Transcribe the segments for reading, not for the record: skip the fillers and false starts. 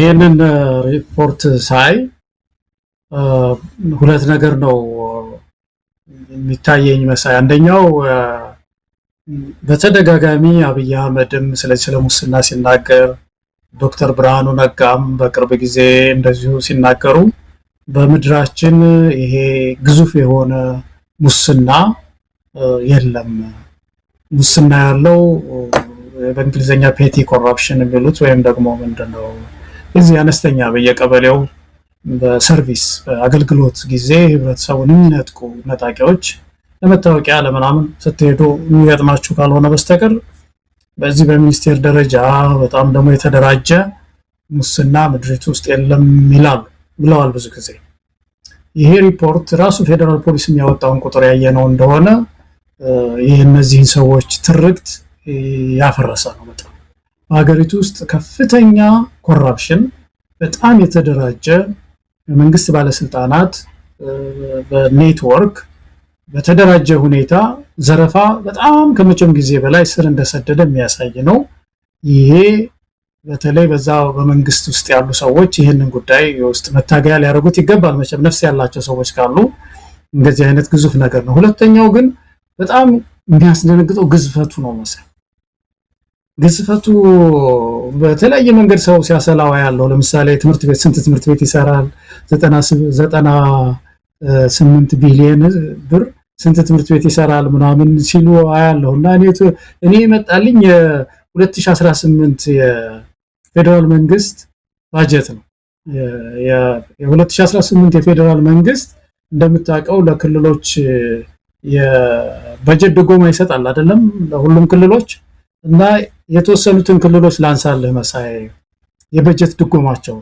ይሄንን ሪፖርት ሳይ ሁለት ነገር ነው የሚታየኝ መሳይ። አንደኛው በተደጋጋሚ አብይ አህመድም ስለ ሙስና ሲናገር ዶክተር ብርሃኑ ነጋም በቅርብ ጊዜ እንደዚሁ ሲናገሩ በምድራችን ይሄ ግዙፍ የሆነ ሙስና የለም። ሙስና ያለው በእንግሊዘኛ ፔቲ ኮራፕሽን የሚሉት ወይም ደግሞ ምንድነው እዚህ አነስተኛ በየቀበሌው በሰርቪስ አገልግሎት ጊዜ ህብረተሰቡን የሚነጥቁ ነጣቂዎች ለመታወቂያ ለምናምን ስትሄዱ የሚያጥማችሁ ካልሆነ በስተቀር በዚህ በሚኒስቴር ደረጃ በጣም ደግሞ የተደራጀ ሙስና ምድሪቱ ውስጥ የለም ይላሉ ብለዋል ብዙ ጊዜ። ይሄ ሪፖርት ራሱ ፌደራል ፖሊስ የሚያወጣውን ቁጥር ያየነው እንደሆነ የእነዚህን ሰዎች ትርክት ያፈረሰ ነው። በጣም በሀገሪቱ ውስጥ ከፍተኛ ኮራፕሽን፣ በጣም የተደራጀ የመንግስት ባለስልጣናት በኔትወርክ በተደራጀ ሁኔታ ዘረፋ በጣም ከመቼም ጊዜ በላይ ስር እንደሰደደ የሚያሳይ ነው። ይሄ በተለይ በዛው በመንግስት ውስጥ ያሉ ሰዎች ይሄንን ጉዳይ ውስጥ መታገያ ሊያደርጉት ይገባል። መቼም ነፍስ ያላቸው ሰዎች ካሉ እንደዚህ አይነት ግዙፍ ነገር ነው። ሁለተኛው ግን በጣም የሚያስደነግጠው ግዝፈቱ ነው መሰለኝ። ግዝፈቱ በተለያየ መንገድ ሰው ሲያሰላው ያለው ለምሳሌ ትምህርት ቤት ስንት ትምህርት ቤት ይሰራል? 98 ቢሊዮን ብር ስንት ትምህርት ቤት ይሰራል ምናምን ሲሉ አያለውና እኔ መጣልኝ የ2018 የፌደራል መንግስት ባጀት ነው። የ2018 የፌደራል መንግስት እንደምታውቀው ለክልሎች የበጀት ድጎማ ይሰጣል አይደለም ለሁሉም ክልሎች እና የተወሰኑትን ክልሎች ላንሳልህ መሳይ የበጀት ድጎማቸው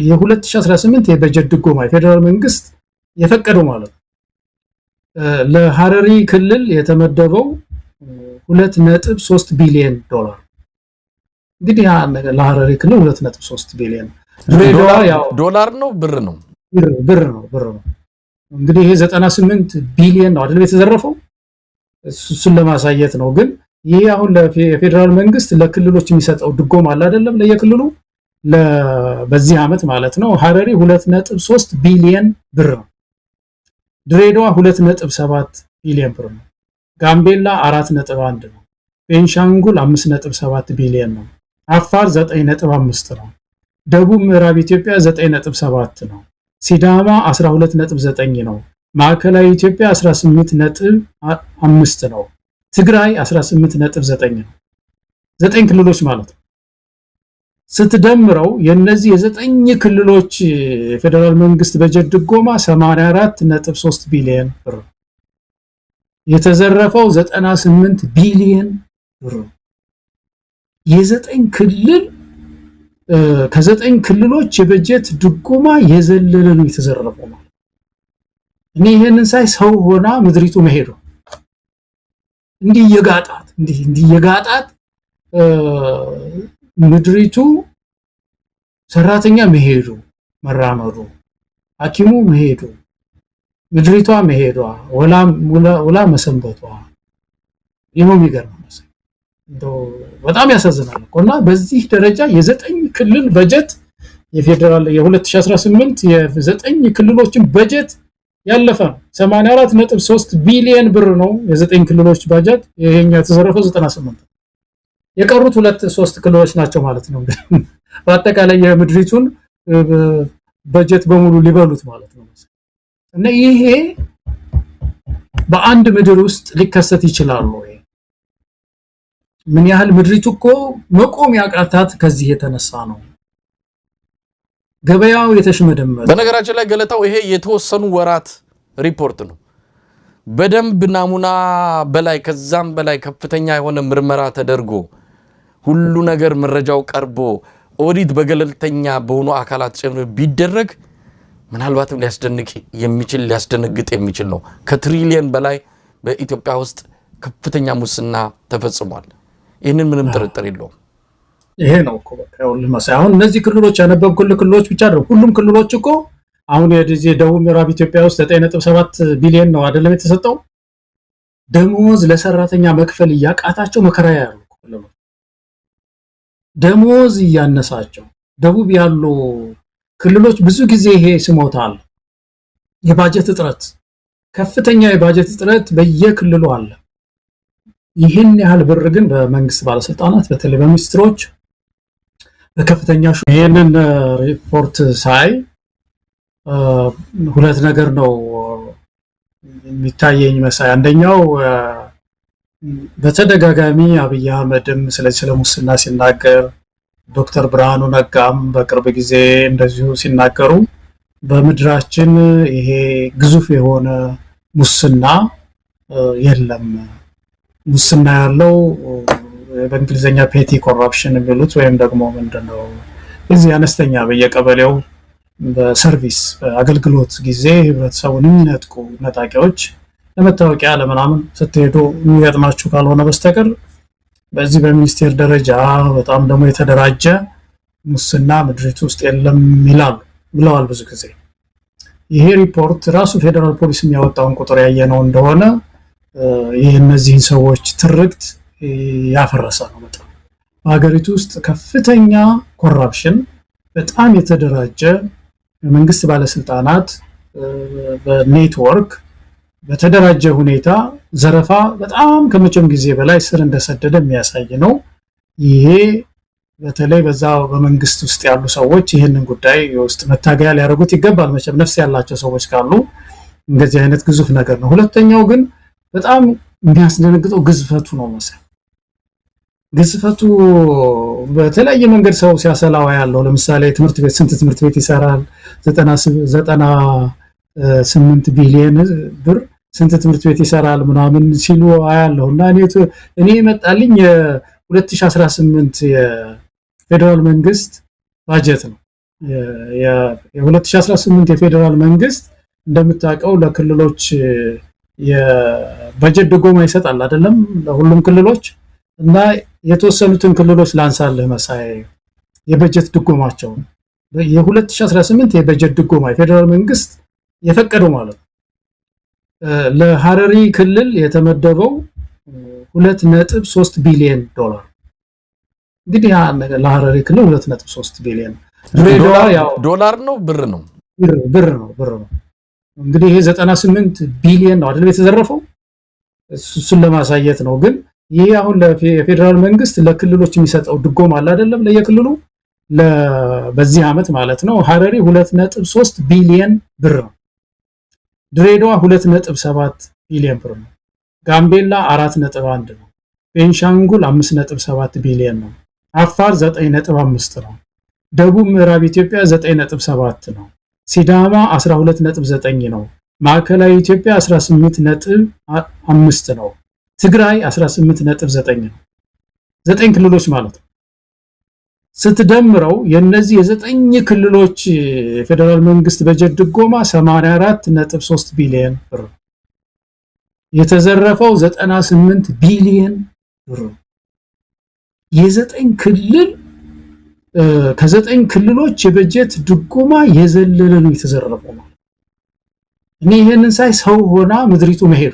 የ2018 የበጀት ድጎማ የፌደራል መንግስት የፈቀደው ማለት ለሐረሪ ክልል የተመደበው 2.3 ቢሊዮን ዶላር። እንግዲህ ለሐረሪ ክልል 2.3 ቢሊዮን ዶላር ነው ብር ነው ብር ነው። እንግዲህ ይሄ 98 ቢሊዮን ነው አይደል የተዘረፈው። እሱን ለማሳየት ነው። ግን ይሄ አሁን ለፌደራል መንግስት ለክልሎች የሚሰጠው ድጎማ አለ አይደለም ለየክልሉ በዚህ አመት ማለት ነው። ሐረሪ 2.3 ቢሊዮን ብር ነው። ድሬዳዋ 2.7 ቢሊዮን ብር ነው። ጋምቤላ 4.1 ነው። ቤንሻንጉል 5.7 ቢሊዮን ነው። አፋር 9.5 ነው። ደቡብ ምዕራብ ኢትዮጵያ 9.7 ነው። ሲዳማ 12.9 ነው። ማዕከላዊ ኢትዮጵያ 18.5 ነው። ትግራይ 18.9 ነው። 9 ክልሎች ማለት ነው። ስትደምረው የነዚህ የዘጠኝ ክልሎች ፌደራል መንግስት በጀት ድጎማ 84.3 ቢሊዮን ብር፣ የተዘረፈው 98 ቢሊዮን ብር። የዘጠኝ ክልል ከዘጠኝ ክልሎች የበጀት ድጎማ የዘለለ ነው የተዘረፈው ማለት። እኔ ይሄንን ሳይ ሰው ሆና ምድሪቱ መሄዱ እንዲህ የጋጣት ምድሪቱ ሰራተኛ መሄዱ መራመዱ ሐኪሙ መሄዱ ምድሪቷ መሄዷ ወላ መሰንበቷ የሚገርም ነው። በጣም ያሳዝናል እና በዚህ ደረጃ የዘጠኝ ክልል በጀት የፌደራል የ2018 የዘጠኝ ክልሎችን በጀት ያለፈ ነው። 84.3 ቢሊዮን ብር ነው የዘጠኝ ክልሎች በጀት። ይሄኛው የተዘረፈው 98። የቀሩት 2-3 ክልሎች ናቸው ማለት ነው። በአጠቃላይ የምድሪቱን በጀት በሙሉ ሊበሉት ማለት ነው። እና ይሄ በአንድ ምድር ውስጥ ሊከሰት ይችላል ወይ? ምን ያህል ምድሪቱ እኮ መቆም ያቃታት ከዚህ የተነሳ ነው። ገበያው የተሽመደመደ። በነገራችን ላይ ገለታው ይሄ የተወሰኑ ወራት ሪፖርት ነው። በደንብ ናሙና በላይ ከዛም በላይ ከፍተኛ የሆነ ምርመራ ተደርጎ ሁሉ ነገር መረጃው ቀርቦ ኦዲት በገለልተኛ በሆኑ አካላት ጭምር ቢደረግ ምናልባትም ሊያስደነግጥ የሚችል ነው። ከትሪሊየን በላይ በኢትዮጵያ ውስጥ ከፍተኛ ሙስና ተፈጽሟል። ይሄንን ምንም ጥርጥር የለውም። ይሄ ነው እኮ በቃ አሁን እነዚህ ክልሎች ያነበብኩልህ ክልሎች ብቻ አይደለም። ሁሉም ክልሎች እኮ አሁን የዚህ ደቡብ ምዕራብ ኢትዮጵያ ውስጥ 9.7 ቢሊዮን ነው አይደለም የተሰጠው። ደሞዝ ለሰራተኛ መክፈል እያቃታቸው መከራ ያሉ ደሞዝ እያነሳቸው ደቡብ ያሉ ክልሎች ብዙ ጊዜ ይሄ ስሞታል የባጀት እጥረት ከፍተኛ የባጀት እጥረት በየክልሉ አለ። ይህን ያህል ብር ግን በመንግስት ባለስልጣናት በተለይ በሚኒስትሮች በከፍተኛ ይሄንን ሪፖርት ሳይ ሁለት ነገር ነው የሚታየኝ መሳይ። አንደኛው በተደጋጋሚ አብይ አህመድም ስለ ሙስና ሲናገር ዶክተር ብርሃኑ ነጋም በቅርብ ጊዜ እንደዚሁ ሲናገሩ በምድራችን ይሄ ግዙፍ የሆነ ሙስና የለም። ሙስና ያለው በእንግሊዘኛ ፔቲ ኮራፕሽን የሚሉት ወይም ደግሞ ምንድነው እዚህ አነስተኛ በየቀበሌው በሰርቪስ አገልግሎት ጊዜ ህብረተሰቡን የሚነጥቁ ነጣቂዎች ለመታወቂያ ለምናምን ስትሄዱ የሚገጥማችሁ ካልሆነ በስተቀር በዚህ በሚኒስቴር ደረጃ በጣም ደግሞ የተደራጀ ሙስና ምድሪቱ ውስጥ የለም ይላሉ ብለዋል ብዙ ጊዜ። ይሄ ሪፖርት ራሱ ፌደራል ፖሊስ የሚያወጣውን ቁጥር ያየነው እንደሆነ የእነዚህን ሰዎች ትርክት ያፈረሰ ነው። በጣም በሀገሪቱ ውስጥ ከፍተኛ ኮራፕሽን በጣም የተደራጀ የመንግስት ባለስልጣናት በኔትወርክ በተደራጀ ሁኔታ ዘረፋ በጣም ከመቼም ጊዜ በላይ ስር እንደሰደደ የሚያሳይ ነው። ይሄ በተለይ በዛው በመንግስት ውስጥ ያሉ ሰዎች ይሄንን ጉዳይ ውስጥ መታገያ ሊያደርጉት ይገባል። መቼም ነፍስ ያላቸው ሰዎች ካሉ እንደዚህ አይነት ግዙፍ ነገር ነው። ሁለተኛው ግን በጣም የሚያስደነግጠው ግዝፈቱ ነው መሰለኝ። ግዝፈቱ በተለያየ መንገድ ሰው ሲያሰላው ያለው ለምሳሌ ትምህርት ቤት ስንት ትምህርት ቤት ይሰራል 98 ቢሊዮን ብር ስንት ትምህርት ቤት ይሰራል ምናምን ሲሉ አያለውና እኔ መጣልኝ የ2018 የፌደራል መንግስት ባጀት ነው። የ2018 የፌደራል መንግስት እንደምታውቀው ለክልሎች የባጀት ድጎማ ይሰጣል አይደለም ለሁሉም ክልሎች እና የተወሰኑትን ክልሎች ላንሳልህ መሳይ የባጀት ድጎማቸው የ2018 የባጀት ድጎማ የፌደራል መንግስት የፈቀደው ማለት ነው። ለሐረሪ ክልል የተመደበው 2.3 ቢሊዮን ዶላር እንግዲህ ለሐረሪ ክልል 2.3 ቢሊዮን ዶላር ነው ብር ነው እንግዲህ ይሄ 98 ቢሊዮን ነው አይደል የተዘረፈው እሱን ለማሳየት ነው። ግን ይሄ አሁን ለፌደራል መንግስት ለክልሎች የሚሰጠው ድጎማ አለ አይደለም ለየክልሉ በዚህ አመት ማለት ነው። ሐረሪ 2.3 ቢሊዮን ብር ነው። ድሬዳዋ 2.7 ቢሊዮን ብር ነው። ጋምቤላ 4.1 ነው። ቤንሻንጉል 5.7 ቢሊዮን ነው። አፋር 9.5 ነው። ደቡብ ምዕራብ ኢትዮጵያ 9.7 ነው። ሲዳማ 12.9 ነው። ማዕከላዊ ኢትዮጵያ 18.5 ነው። ትግራይ 18.9 ነው። 9 ክልሎች ማለት ነው። ስትደምረው የነዚህ የዘጠኝ ክልሎች የፌደራል መንግስት በጀት ድጎማ 84.3 ቢሊዮን ብር የተዘረፈው 98 ቢሊዮን ብር የዘጠኝ ክልል ከዘጠኝ ክልሎች የበጀት ድጎማ የዘለለ ነው የተዘረፈው። እኔ ይሄንን ሳይ ሰው ሆና ምድሪቱ መሄዱ